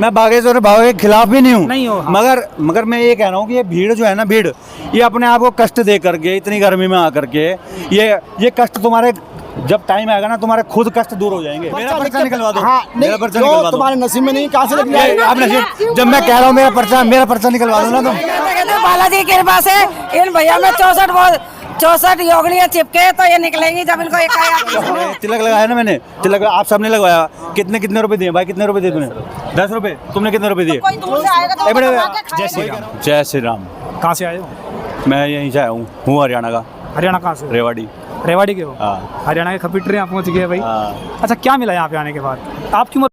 मैं बागेश्वर भाव के खिलाफ भी नहीं नहीं हो, हूँ, हाँ। मगर मैं ये कह रहा हूँ कि ये भीड़ जो है ना, भीड़ ये अपने आप को कष्ट दे करके इतनी गर्मी में आकर के ये कष्ट तुम्हारे जब टाइम आएगा ना, तुम्हारे खुद कष्ट दूर हो जाएंगे। मेरा पर्चा निकलवा दो। हाँ, मेरा पर्चा निकलवा दो। तुम्हारे नसीब में नहीं, कहाँ से लग ये आप नसीब, जब मैं कह रहा हूँ मेरा पर्चा निकलवा दो ना तुम। बालाजी की कृपा से इन भैया में 64 योगनियाँ चिपके तो ये निकलेंगी जब इनको तिलक लगाया ना मैंने, तिलक आप सबने लगवाया। कितने रुपए दिए भाई? कितने रुपए दिए तूने? 10 रुपए। तुमने कितने रुपए दिए? जय श्री राम। जय श्री राम। कहाँ से आए हो? मैं यहीं से आया हूँ हरियाणा का। हरियाणा कहाँ से? रेवाड़ी। रेवाड़ी के हो? हाँ। हरियाणा के खपीटरे यहाँ पहुँच गए भाई। हाँ। अच्छा, क्या मिला यहाँ पे आने के बाद? आप क्यों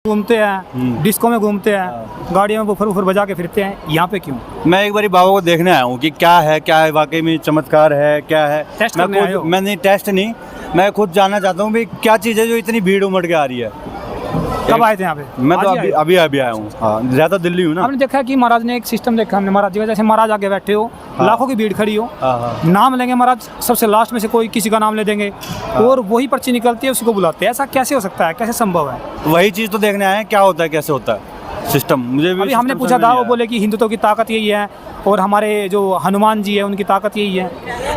घूमते हैं, डिस्को में घूमते हैं, गाड़ियों में बुफर बजा के फिरते हैं, यहाँ पे क्यों? मैं एक बारी बाबा को देखने आया हूँ कि क्या है वाकई में चमत्कार है, क्या है। टेस्ट करने आए हो? मैं नहीं, टेस्ट नहीं, मैं खुद जानना चाहता हूँ भाई क्या चीज़ है जो इतनी भीड़ उमड़ के आ रही है। कब आए थे यहाँ पे? मैं तो आज ही आए हो? अभी आया हूँ। हाँ, ज़्यादा दिल्ली हूँ ना। आपने देखा कि महाराज ने एक सिस्टम देखा, हमने महाराज जी का, जैसे महाराज आगे बैठे हो, हाँ। लाखों की भीड़ खड़ी हो, हाँ। नाम लेंगे महाराज, सबसे लास्ट में से कोई किसी का नाम ले देंगे और वही पर्ची निकलती है, उसी को बुलाते हैं। ऐसा कैसे हो सकता है, कैसे संभव है? वही चीज़ तो देखने आए हैं, क्या होता है, कैसे होता है सिस्टम। मुझे भी अभी हमने system पूछा समझ था, नहीं वो आया। बोले कि हिंदुत्व की ताकत यही है और हमारे जो हनुमान जी है उनकी ताकत यही है।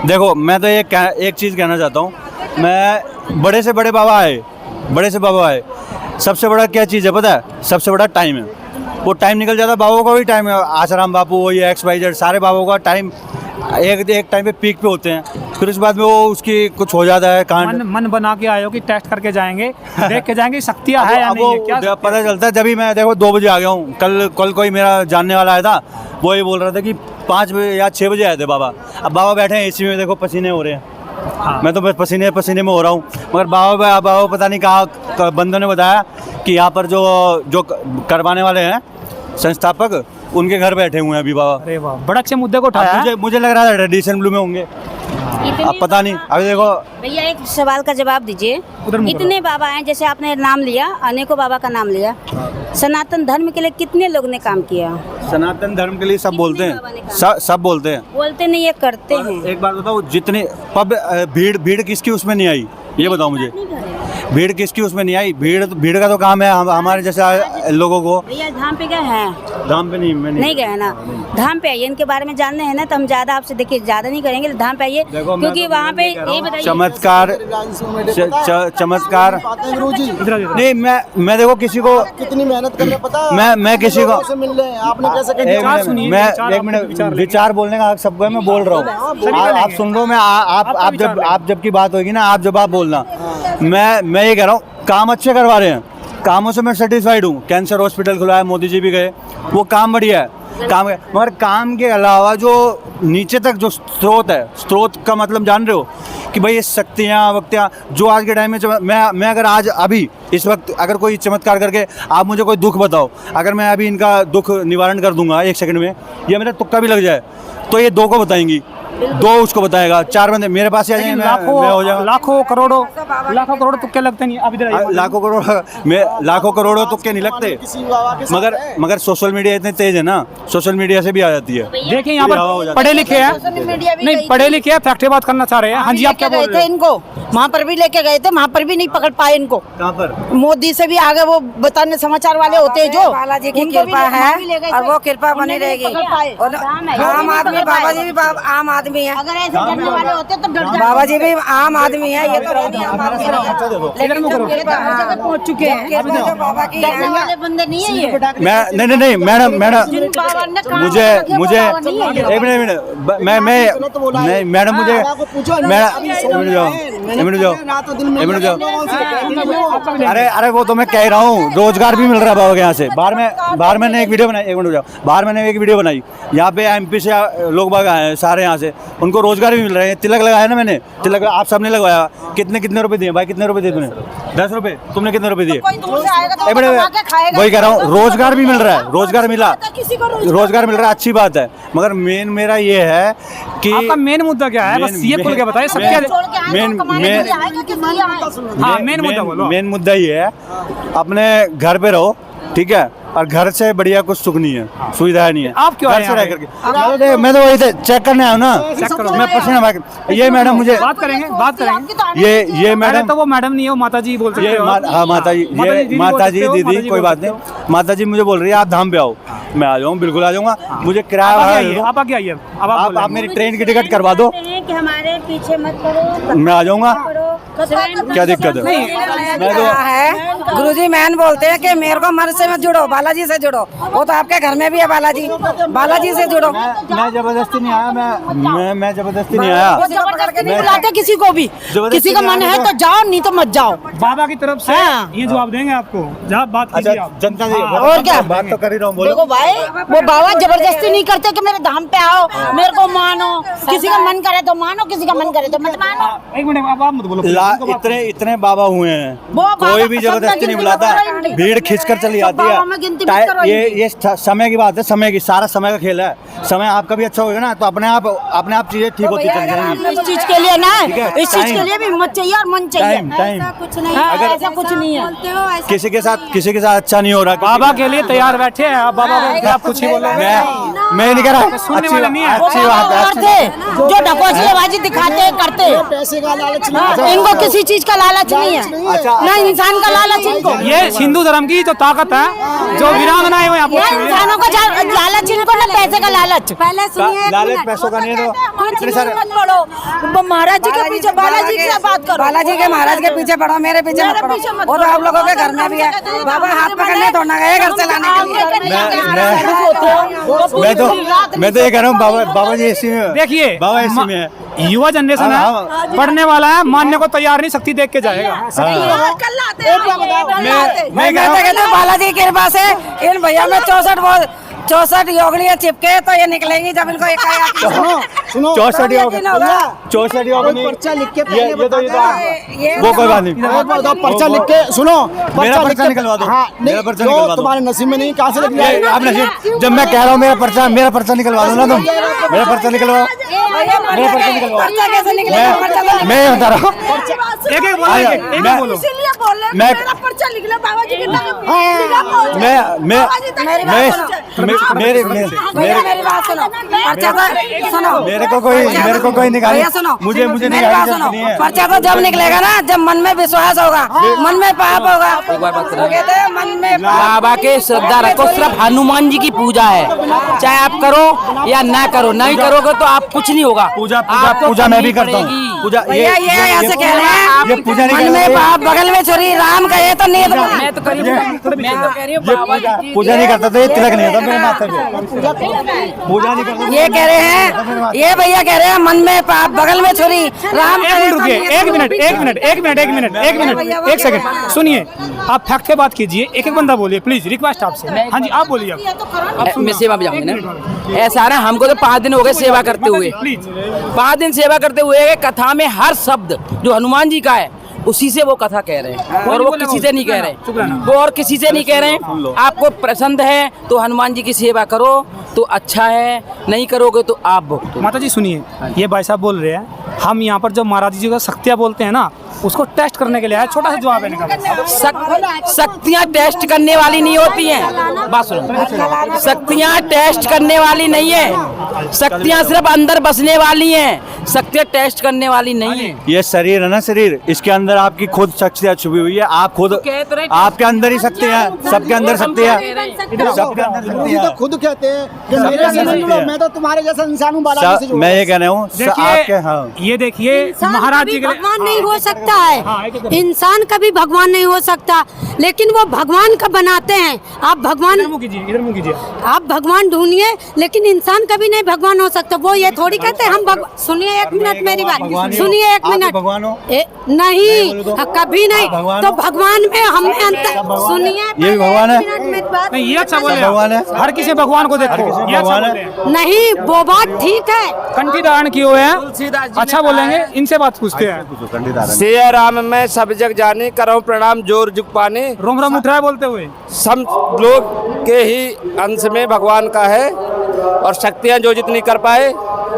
देखो, मैं तो एक चीज़ कहना चाहता हूँ। मैं बड़े से बड़े बाबा आए, सबसे बड़ा क्या चीज़ है पता है? सबसे बड़ा टाइम है। वो टाइम निकल जाता है, बाबा का भी टाइम है। आसाराम बापू हो या XYZ, सारे बाबों का टाइम एक टाइम पे पीक पे होते हैं, फिर उस बाद में वो उसकी कुछ हो जाता है कांड। मन बना के आए हो कि टेस्ट करके जाएंगे, देख के जाएंगे शक्तियाँ है या अब नहीं है, क्या वो पता चलता है जब ही। मैं देखो 2 बजे आ गया हूँ। कल कोई मेरा जानने वाला आया था, वो ये बोल रहा था कि 5 बजे या 6 बजे आए थे बाबा। अब बाबा बैठे हैं AC में, देखो पसीने हो रहे हैं। हाँ। मैं तो बस पसीने में हो रहा हूँ। मगर बाबा पता नहीं कहाँ बंदों ने बताया कि यहाँ पर जो करवाने वाले हैं संस्थापक, उनके घर बैठे हुए हैं अभी बाबा। अरे वाह, बड़ा अच्छे मुद्दे को उठाया है। मुझे लग रहा था ट्रेडिशन ब्लू में होंगे, अब पता नहीं। अभी देखो भैया, एक सवाल का जवाब दीजिए। उधर मुड़ इतने बाबा हैं, जैसे आपने नाम लिया, अनेकों बाबा का नाम लिया, सनातन धर्म के लिए कितने लोग ने काम किया? सनातन धर्म के लिए सब बोलते हैं, सब बोलते हैं। बोलते नहीं, ये करते हैं। एक बात बताओ, जितने भीड़ किसकी उसमें नहीं आई, ये बताओ मुझे। भीड़ किसकी उसमें नहीं आई? भीड़ का तो काम है हमारे जैसे लोगों को। भैया धाम पे गए हैं? धाम पे नहीं गए हैं ना। धाम पे आइए, इनके बारे में जानने हैं ना, तो हम ज्यादा आपसे देखिए ज़्यादा नहीं करेंगे। धाम पे आइए, क्योंकि वहाँ पे ये बताइए चमत्कार नहीं। मैं देखो किसी को कितनी मेहनत कर रहे पता है? मैं किसी को से मिल रहे हैं, आपने कैसे विचार सुनिए, मैं विचार एक आपने मिनट, विचार लेंगे। विचार बोलने का हक सबको है। मैं बोल रहा हूँ, आप सुन लो। मैं आप जब की बात होगी ना, आप जब बोलना। मैं ये कह रहा हूँ, काम अच्छे करवा रहे हैं, कामों से मैं सेटिस्फाइड हूँ। कैंसर हॉस्पिटल खुला है, मोदी जी भी गए, वो काम बढ़िया है। मगर काम के अलावा जो नीचे तक जो स्रोत का मतलब जान रहे हो कि भाई ये शक्तियाँ जो आज के टाइम में मैं अगर आज अभी इस वक्त अगर कोई चमत्कार करके आप मुझे कोई दुख बताओ, अगर मैं अभी इनका दुख निवारण कर दूंगा 1 सेकंड में, या मेरा तुक्का भी लग जाए, तो ये 2 को बताएंगी, 2 उसको बताएगा, 4 बंदे मेरे पास आ जाएंगे, मैं हो जाऊंगा। लाखों करोड़ों तुक्के लगते नहीं। अब इधर आइए। लाखों करोड़ों तुक्के नहीं लगते, मगर सोशल मीडिया इतने तेज है ना, सोशल मीडिया से भी आ जाती है। देखिए यहाँ पर पढ़े लिखे हैं, नहीं पढ़े लिखे हैं, फैक्ट बात करना चाह रहे हैं। हाँ जी, आप क्या बोल रहे हैं? इनको वहाँ पर भी लेके गए थे, वहाँ पर भी नहीं पकड़ पाए इनको। कहाँ पर? मोदी से भी आगे वो बताने समाचार वाले होते हैं जो बालाजी की उनको भी कृपा है ले गए थे। और वो कृपा बनी उन्हें नहीं रहेगी। पकड़ पाए। और आम आदमी, बाबा जी भी आम आदमी है। अगर ऐसे करने वाले होते तो डर जाते। बाबा जी भी आम आदमी है, ये तो इधर मुँह करो। जगह पहुँच चुके हैं। बाबा की डरने वाले बंदे नहीं है ये। नहीं मैडम जिन बाबा ने काम मुझे किया, वो बाबा नहीं है ये। एक मिनट मैं नहीं मैडम मुझे मिनट जाओ। अरे वो तो मैं कह रहा हूँ, रोजगार भी मिल रहा है बाबा के यहाँ से। बाहर मैंने एक वीडियो बनाई, एक मिनट जाओ। बाहर मैंने एक वीडियो बनाई, यहाँ पे MP से लोग बाग आए हैं सारे, यहाँ से उनको रोजगार भी मिल रहे हैं। तिलक लगाया ना मैंने, तिलक आप सबने लगवाया। कितने रुपए दिए भाई? कितने रुपए दिए तूने? 10 रुपए। तुमने कितने रुपए दिए? कोई दूर से आएगा तो एक मिनट, कमा के खाएगा। वही कह रहा हूँ, रोजगार भी मिल रहा है, रोजगार मिला, किसी को रोजगार मिल रहा है, अच्छी बात है। मगर मेन मेरा ये है कि आपका मेन मुद्दा क्या है? बस ये खुल के बताइए। सब क्या मेन मुद्दा बोलो। मेन मुद्दा ये है, अपने घर पे रहो, ठीक है, और घर से बढ़िया कुछ सुख नहीं है, सुविधा नहीं है। आप क्यों घर आए से यहाँ रह करके मैं तो वही चेक करने आया हूँ ना। मैं पसीना बहा ये मैडम मुझे बात करेंगे ये अरे मैडम तो वो मैडम नहीं है, वो माता जी बोल सकते ये हो। हाँ माता जी, ये माता जी दीदी कोई बात नहीं। माता जी मुझे बोल रही है आप धाम पे आओ, मैं आ जाऊँ, बिल्कुल आ जाऊँगा। मुझे किराया भाड़ा दे दो। आप आगे आइए, अब आप मेरी ट्रेन की टिकट करवा दो, कि हमारे पीछे मत पड़ो, मैं आ जाऊँगा। क्या दिक्कत है? मैं तो है गुरुजी मैन बोलते हैं कि मेरे को मन से मत जुड़ो, बालाजी से जुड़ो। वो तो आपके घर में भी है बालाजी, बालाजी से जुड़ो। मैं जबरदस्ती नहीं आया, मैं जबरदस्ती नहीं आया। नहीं बुलाते किसी को भी, किसी का मन है तो जाओ, नहीं तो मत जाओ। बाबा की तरफ से हाँ। ये जवाब देंगे आपको, जब बात कीजिए आप। जनता और क्या? बात तो कर ही रहा हूँ, बोलो। देखो भाई, वो बाबा जबरदस्ती नहीं करते कि मेरे धाम पे आओ, मेरे को मानो। किसी का मन करे तो मानो, किसी का मन करे तो मत मानो। एक मिनट, आप मत बोलो। इतने बाबा हुए हैं, वो बाबा कोई भी जबरदस्ती नहीं बुलाता, भीड़ खींचकर चली जाती है। ये समय की बात है, समय की, सारा समय का खेल है। समय आपका भी अच्छा होगा ना तो अपने आप चीजें ठीक होती चली जाएंगी। इस चीज के लिए ना, ठीक है, इस चीज के लिए भी हिम्मत चाहिए और मन चाहिए। टाइम कुछ नहीं हाँ, है, ऐसा कुछ नहीं है। किसी के साथ अच्छा नहीं हो रहा। बाबा के लिए तैयार बैठे हैं आप, बाबा को आप कुछ ही बोलोगे। मैं नहीं कर रहा, सुनने वाले नहीं है। अच्छी बात है। और थे जो ढकोसलेबाजी दिखाते करते, पैसे का लालच नहीं। इनको किसी चीज का लालच नहीं है, अच्छा। ना इंसान का लालच इनको। ये हिंदू धर्म की जो ताकत है, जो वीरांगनाएं हुए ये इंसानों का लालच इनको, ना पैसे का लालच। पहले सुनिए, लालच पैसों का नहीं है तो इतने सारे महाराज जी के पीछे, बालाजी से बात करो, बालाजी के महाराज के पीछे पढ़ो, मेरे पीछे मत पढ़ो। वो तो आप लोगों के घर में भी है। बाबा हाथ पकड़ने थोड़ा गए घर से लाने के लिए। मैं तो ये कह रहा हूँ बाबा जी इसी में, देखिए बाबा इसी में है। युवा जनरेशन है, पढ़ने वाला है, मानने को तैयार नहीं, शक्ति देख के जाएगा। मैं कहता हूँ बालाजी की कृपा से इन भैया में 64 योगनियाँ चिपके तो ये निकलेंगी जब इनको सुनो 64 योगनी पर्चा लिख के ये तो वो कोई बात नहीं। पर्चा लिख के सुनो, मेरा पर्चा निकलवा दो। हाँ, मेरा पर्चा निकलवा दो। तुम्हारे नसीब में नहीं, कहाँ से लिख लिया? आप नसीब, जब मैं कह रहा हूँ मेरा पर्चा निकलवा दो ना तुम। मेरा पर्चा निकलवाओ, मेरा पर्चा निकलवाओ। पर्चा कैसे निकलेगा? मैं ये बता रहा हूँ। एक बोलो, एक बोलो। इसीलिए बोल रहे मैं पर्चा लिख ले बाबा जी मेरी बात सुनो, पर्चा तो सुनो, मेरे को कोई निकाली, सुनो, मुझे मेरी निकाली बात जरूरत सुनो। नहीं है। पर्चा तो जब निकलेगा ना जब मन में विश्वास होगा, मन में पाप होगा। कहते हैं मन में बाबा के श्रद्धा रखो, सिर्फ हनुमान जी की पूजा है, चाहे आप करो या ना करो, नहीं करोगे तो आप कुछ नहीं होगा। पूजा मैं भी करता हूँ। पूजा ये ऐसे कह रहे हैं, ये पूजा नहीं मन में करता। पाप बगल में छुरी, राम कहे तो नींद। मैं तो कह रही हूँ बाबा जी पूजा नहीं करता तो ये तिलक नहीं होता मेरे माथे पे। पूजा नहीं करता। ये कह रहे हैं, ये भैया कह रहे हैं मन में पाप बगल में छुरी, राम कहे तो रुकिए, नींद। एक सेकंड सुनिए। आप फैक्ट पे बात कीजिए, एक बंदा बोलिए प्लीज, रिक्वेस्ट आपसे। हाँ जी, आप बोलिए। मैं सेवा में जाऊंगी ना, ऐसा है ना, हमको तो 5 दिन हो गए सेवा करते हुए, प्लीज। 5 दिन सेवा करते हुए। कथा में हर शब्द जो हनुमान जी का है उसी से वो कथा कह रहे हैं, और वो किसी से नहीं कह रहे हैं, वो और किसी से नहीं कह रहे हैं। आपको पसंद है तो हनुमान जी की सेवा करो तो अच्छा है, नहीं करोगे तो आप भुगतो। माता जी सुनिए, ये भाई साहब बोल रहे हैं, हम यहाँ पर जब महाराज जी का शक्तियाँ बोलते हैं ना, उसको टेस्ट करने के लिए आया। छोटा सा जवाब है इनका। शक्तियाँ टेस्ट करने वाली नहीं होती हैं, बात सुनो, शक्तियाँ टेस्ट करने वाली नहीं है, शक्तियाँ सिर्फ अंदर बसने वाली हैं, शक्तियाँ टेस्ट करने वाली नहीं है। ये शरीर है ना, शरीर, इसके अंदर आपकी खुद शक्तियाँ छुपी हुई है। आप खुद, आपके अंदर ही शक्ति है, सबके अंदर शक्ति है, सबके अंदर शक्ति ये तो है। खुद कहते हैं कि मेरे से नहीं जुड़ो, मैं तो तुम्हारे जैसा इंसान हूँ, बालाजी से जुड़ो। मैं ये कह रहा हूँ आपके, हाँ ये देखिए महाराज जी के लिए भगवान नहीं हो सकता है, इंसान कभी भगवान नहीं हो सकता, लेकिन वो भगवान का बनाते हैं। आप भगवान, इधर मुँह कीजिए। आप भगवान ढूंढिए, लेकिन इंसान कभी नहीं भगवान हो सकता। वो ये थोड़ी कहते हैं हम सुनिए एक मिनट मेरी बात सुनिए, एक मिनट। भगवान हो नहीं, कभी नहीं। तो भगवान में हमें अंतर सुनिए, ये भी भगवान है। नहीं, ये अच्छा बोले, भगवान है। हर किसी भगवान को देखो, ये अच्छा भगवान है। बोले हैं। नहीं वो बात ठीक है। कंठी धारण किए हुए हैं, अच्छा बोलेंगे, इनसे बात पूछते हैं। सिया राम में सब जग जानी, करो प्रणाम जोर जुग पानी। रोम रोम उठ रहा है बोलते हुए। सब लोग के ही अंश में भगवान का है, और शक्तियाँ जो जितनी कर पाए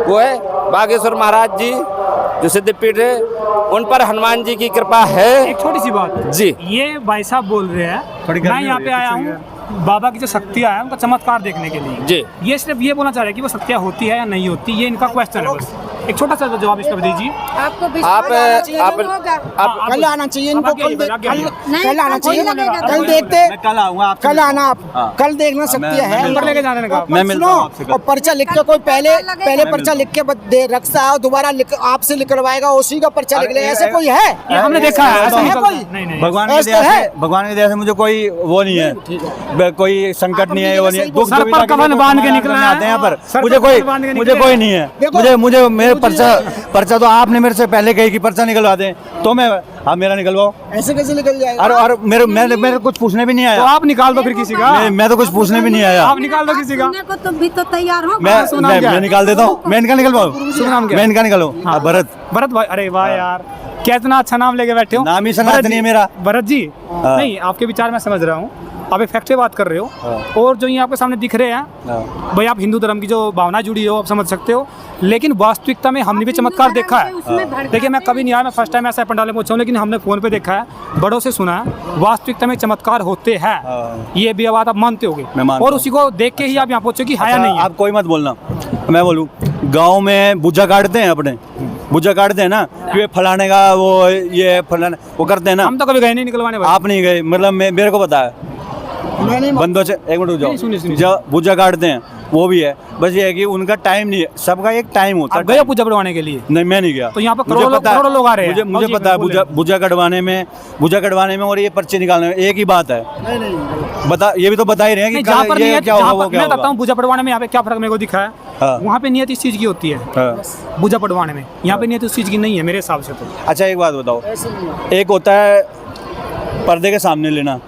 वो है। बागेश्वर महाराज जी जो सिद्धपीठ है, उन पर हनुमान जी की कृपा है। एक छोटी सी बात जी, ये भाई साहब बोल रहे हैं, मैं यहाँ पे आया हूँ बाबा की जो शक्तियाँ हैं उनका चमत्कार देखने के लिए जी। ये सिर्फ ये बोलना चाह रहे हैं कि वो शक्तियाँ होती है या नहीं होती, ये इनका क्वेश्चन है बस। एक छोटा सा जवाब इस पर दीजिए। आपको आप कल आना चाहिए इनको, आगे कल आगे आगे। कल आना चाहिए, कल मैं देखते, कल आऊंगा आपसे कल आना आप, हाँ। कल देखना सकती है। नंबर लेके जाने का। मैं मिलता सुनो, हूँ आपसे कल। और पर्चा लिख के कोई पहले पर्चा लिख के दे रखता है और दोबारा आपसे निकलवाएगा, उसी का पर्चा लिख ले, ऐसे कोई है? ये हमने देखा है, ऐसा है निकलता कोई? है। नहीं भगवान की ऐसा दया है? से, भगवान की दया से मुझे कोई वो नहीं है, कोई संकट नहीं है, वो नहीं है। दुख सर पर दुविधा के कफन लिए बांध के तो निकला मैं है। आते हैं यहाँ पर, सर मुझे पर कोई कफन बांध के मुझे निकले कोई हैं। नहीं है। देखो, मुझे मेरे पर्चा तो आपने मेरे से पहले कही कि पर्चा निकलवा दें, तो मैं आप मेरा निकलवाओ। ऐसे कैसे निकल जाएगा? और मेरे कुछ पूछने भी नहीं तो आया। आप निकाल दो फिर किसी का। मैं तो कुछ पूछने भी नहीं आया। आप निकाल दो किसी का। सुनने को तुम भी तो तैयार हो। मैं निकाल देता हूँ, मैं इनका निकलवाऊँ, शुभ नाम क्या मैं है? इनका निकलवाऊँ। हाँ, भरत। भरत भाई, अरे वाह यार, क्या इतना अच्छा नाम लेके बैठे हो। नाम ही भरत सनातनी जी। है मेरा। भरत जी, नहीं आपके विचार मैं समझ रहा हूँ, आप एक फैक्ट पे बात कर रहे हो, और जो ये आपके सामने दिख रहे हैं भाई, आप हिंदू धर्म की जो भावना जुड़ी हो आप समझ सकते हो, लेकिन वास्तविकता में हमने भी चमत्कार देखा है। देखिए मैं कभी नहीं आया, मैं फर्स्ट टाइम ऐसा पंडाल में पहुंचा हूं, लेकिन हमने फोन पे देखा है, बड़ों से सुना है, वास्तविकता में चमत्कार होते हैं। ये भी बात आप मानते होगे, मैं मानता और हूं। उसी को देख के ही आप यहाँ पहुंचे कि है या अच्छा, नहीं है। आप कोई मत बोलना, मैं बोलूँ। गांव में बुझा काटते हैं, अपने बुझा काटते हैं ना, कि ये फलाने का वो ये फलाने वो करते हैं ना। हम तो कभी गए नहीं निकलवाने भाई। आप नहीं गए, मतलब मेरे को पता है। बंदों से एक मिनट रुक नहीं, सुनिए, जाओ। सुनिए। जब बुझा काटते हैं वो भी है, बस ये है कि उनका टाइम नहीं है, सबका एक टाइम होता आप गए है। हो पूजा बढ़वाने के लिए? नहीं, मैं नहीं गया। तो यहाँ पर मुझे पता है, करोड़ों लोग आ रहे हैं। मुझे पता है बुझा कटवाने में और ये पर्चे निकालने में एक ही बात है। बता, ये भी तो बता ही रहे हैं नहीं, कि जहाँ पर ये नियत, क्या होगा, जहाँ वो पर क्या मैं बताता होगा। हूँ पूजा पड़वाने में यहाँ पे क्या फर्क मेरे को दिखा है। हाँ। वहाँ पे नियत इस चीज की होती है, हाँ। पूजा पड़वाने में, यहाँ पे नियत उस चीज की नहीं है मेरे हिसाब से। तो अच्छा एक बात बताओ, एक होता है पर्दे के सामने लेना,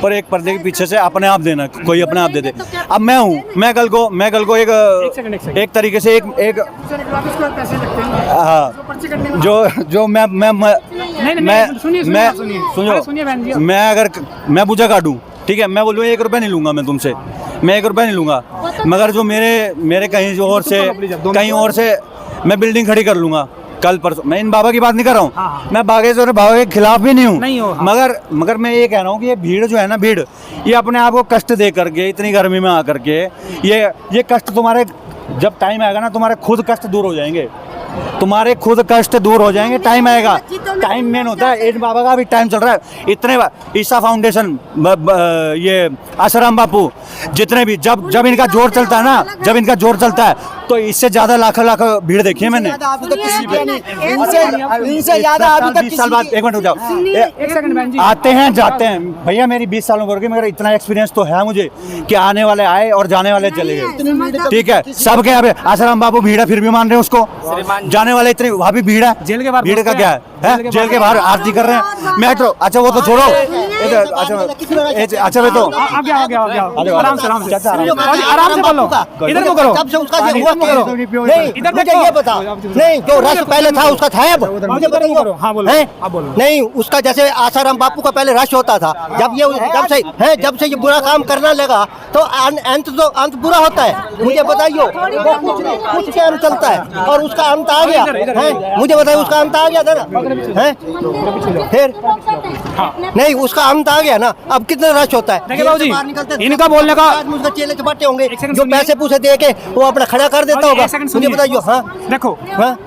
पर एक पर्दे के पीछे से अपने आप देना, कोई अपने आप दे दे। अब मैं हूँ, मैं कल को एक सेकंड। एक तरीके से एक हाँ, जो मैं अगर मैं पूजा काटूं, ठीक है, मैं बोलूँ 1 रुपया नहीं लूंगा मैं तुमसे, मैं 1 रुपया नहीं लूंगा, मगर जो मेरे कहीं और से मैं बिल्डिंग खड़ी कर लूंगा कल परसों। मैं इन बाबा की बात नहीं कर रहा हूँ, मैं बागेश्वर बाबा के खिलाफ भी नहीं हूँ, मगर मैं ये कह रहा हूँ कि ये भीड़ जो है ना, भीड़ ये अपने आप को कष्ट दे करके, इतनी गर्मी में आकर के ये कष्ट तुम्हारे, जब टाइम आएगा ना, तुम्हारे खुद कष्ट दूर हो जाएंगे, तुम्हारे खुद कष्ट दूर हो जाएंगे। टाइम आएगा, टाइम मेन होता है। इन बाबा का भी टाइम चल रहा है, इतने ईसा फाउंडेशन, ये आसाराम बापू, जितने भी जब इनका जोर चलता है ना, जब इनका जोर चलता है तो इससे ज्यादा लाख भीड़ देखी है मैंने। इनसे ज्यादा अभी तक 20 साल बाद, एक मिनट रुक जाओ, एक सेकंड बहन जी, आते हैं जाते हैं भैया, मेरी 20 सालों की, मगर इतना एक्सपीरियंस तो है मुझे कि आने वाले आए और जाने वाले चले गए, ठीक है। सबके यहाँ पे आसाराम बापू भीड़ है, फिर भी मान रहे हैं उसको, जाने वाले इतने, वहाँ भी भीड़ है। जेल के बाहर भीड़ का क्या है, जेल के बाहर आरती कर रहे हैं, मेट्रो, अच्छा वो तो छोड़ो, अच्छा वे तो आ गया आराम से आराम से बोलो, इधर को करो, तब से उसका ये हुआ करो। नहीं, इधर मुझे देखो। ये बता, नहीं जो रश पहले था उसका था अब, मुझे बताइए। हाँ बोलो, हैं? आप बोलो। नहीं, उसका जैसे आसाराम बापू का पहले रश होता था, जब से ये बुरा काम करना लगा तो अंत बुरा होता है। मुझे बताइए, वो कुछ के अंत चलता है और उसका अंत आ गया है, मुझे बताइए उसका अंत आ गया था ना, है फिर नहीं, उसका अंत आ गया ना, अब कितना रश होता है। देखिए बाबू जी, इनका बोलने का उसका चेले चपाटे होंगे, सेकंड जो सुनिए। पैसे पूसे दे के वो अपना खड़ा कर देता होगा। एक सेकंड मुझे सुनिए। बताइए। हाँ देखो, हाँ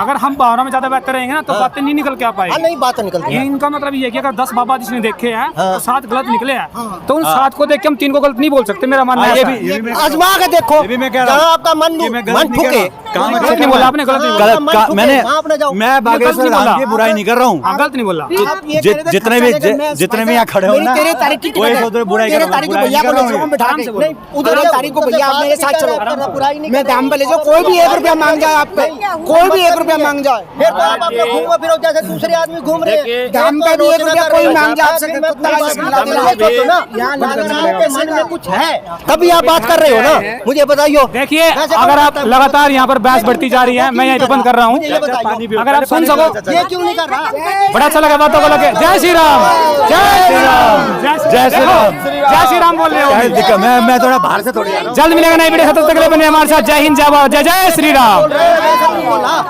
अगर हम भावना में ज्यादा बेहतर रहेंगे ना, तो बातें नहीं निकल के आ पाएगी। नहीं, बात तो निकलती ये है। इनका मतलब ये है कि अगर 10 बाबा जिसने देखे हैं तो 7 गलत निकले हैं, तो उन 7 को देख के हम 3 को गलत नहीं बोल सकते। मेरा मानना है ये ऐसा भी- है। आजमा के देखो, ये भी मैं कह रहा हूँ जहाँ आपका मन कि मैं गलत नहीं ठुके, कर रहा हूँ। गलत नहीं बोला आपने, गलत नहीं बोला। मन ठुके, मैंने वहाँ अपने जाओ। मैं बागेश्वर गलत नहीं धाम बोला। की बुराई नहीं कर रहा हूँ। हाँ, गलत नहीं बोला। आप ये कह रहे थे, जितने भी यहाँ खड़े हो ना, तेरे तारीख की कोई सोच रहे बुराई कर तेरे रहा हूँ, तारीख को बुराई भैया नहीं को कर ले रहा जाओ, हूँ। बैठा के नहीं, उधर तारीख को भैया आप मेरे साथ चलो, मैं दाम पे ले जाओ, कोई भी 1 रुपया मांग जाए आप पे, कोई भी 1 रुपया मांग जाए, फिर तो आप अपना घूमो फिरो जैसे दूसरे आदमी घूम रहे हैं। दाम पे भी 1 रुपया कोई मांग जाए आपसे, मन में कुछ है तभी आप बात कर रहे हो ना, मुझे बताइए। देखिए, अगर आप लगातार यहाँ पर बहस बढ़ती जा रही है, मैं यहीं पे बंद कर रहा हूँ। अगर आप सुन सको, ये क्यों नहीं कर रहा? बड़ा अच्छा लगा बातों को लगे। जय श्री राम, जय श्री राम, जय श्री राम। जय श्री राम बोल रहे क्या हो। दिक्कत, मैं थोड़ा बाहर से थोड़ी आ रहा हूँ। जल्द मिलेगा नई वीडियो, तब तक के लिए बने हमारे साथ। जय हिंद, जय भारत, जय जय श्री राम। बोला